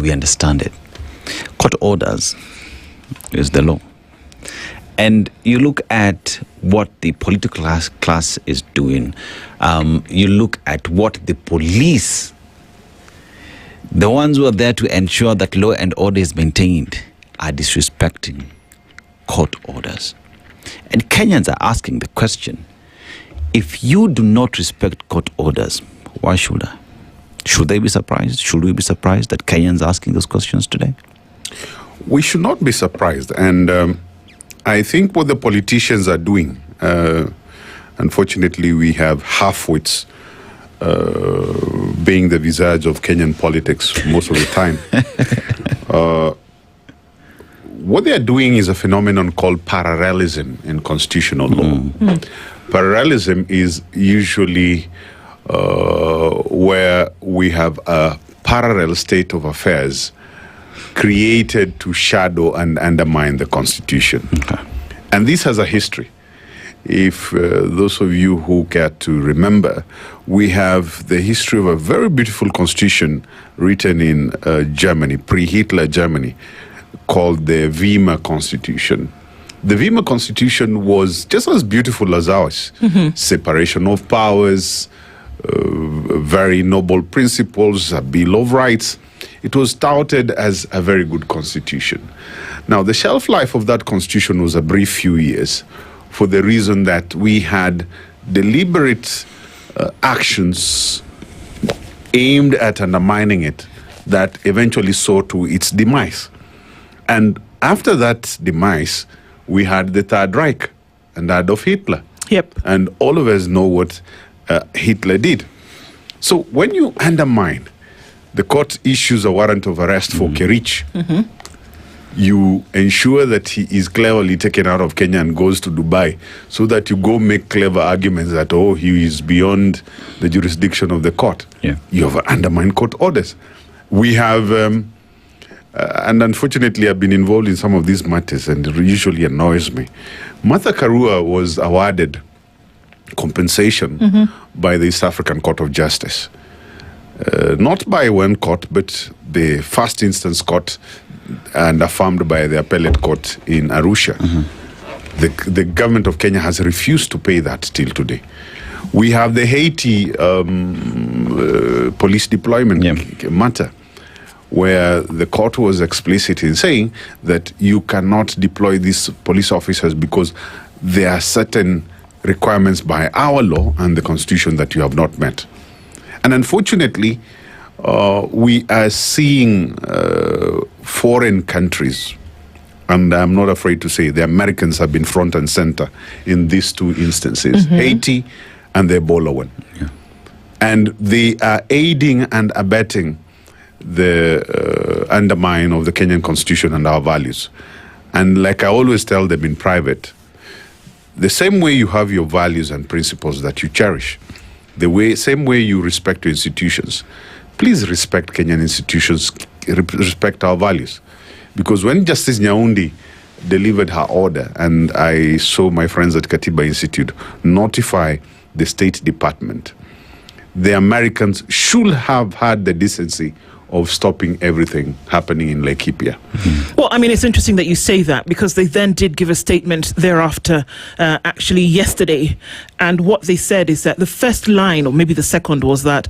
we understand it. Court orders is the law. And you look at what the political class is doing. You look at what the police, the ones who are there to ensure that law and order is maintained, are disrespecting court orders. And Kenyans are asking the question, if you do not respect court orders, why should I? Should they be surprised? Should we be surprised that Kenyans are asking those questions today? We should not be surprised. And I think what the politicians are doing, unfortunately, we have half-wits being the visage of Kenyan politics most of the time. What they are doing is a phenomenon called parallelism in constitutional law. Parallelism is usually where we have a parallel state of affairs created to shadow and undermine the Constitution. Okay. And this has a history. If those of you who care to remember, we have the history of a very beautiful constitution written in Germany, pre-Hitler Germany, called the Weimar Constitution. The Weimar Constitution was just as beautiful as ours. Separation of powers, very noble principles, a Bill of Rights. It was touted as a very good constitution. Now, the shelf life of that constitution was a brief few years for the reason that we had deliberate actions aimed at undermining it that eventually saw to its demise. And after that demise, we had the Third Reich and Adolf Hitler. Yep. And all of us know what Hitler did. So when you undermine, the court issues a warrant of arrest for Kerich. You ensure that he is cleverly taken out of Kenya and goes to Dubai, so that you go make clever arguments that, oh, he is beyond the jurisdiction of the court. Yeah. You have undermined court orders. We have, and unfortunately I've been involved in some of these matters, and it usually annoys me. Martha Karua was awarded compensation by the East African Court of Justice. Not by one court, but the first instance court, and affirmed by the appellate court in Arusha. The government of Kenya has refused to pay that till today. We have the Haiti police deployment matter, where the court was explicit in saying that you cannot deploy these police officers because there are certain requirements by our law and the Constitution that you have not met. And unfortunately, we are seeing foreign countries, and I'm not afraid to say the Americans have been front and center in these two instances, Haiti and the Ebola one. Yeah. And they are aiding and abetting the undermine of the Kenyan Constitution and our values. And like I always tell them in private, the same way you have your values and principles that you cherish, same way you respect your institutions, please respect Kenyan institutions, respect our values. Because when Justice Nyaundi delivered her order, and I saw my friends at Katiba Institute notify the State Department, the Americans should have had the decency of stopping everything happening in Laikipia. Well, I mean, it's interesting that you say that, because they then did give a statement thereafter, actually yesterday. And what they said is that the first line, or maybe the second, was that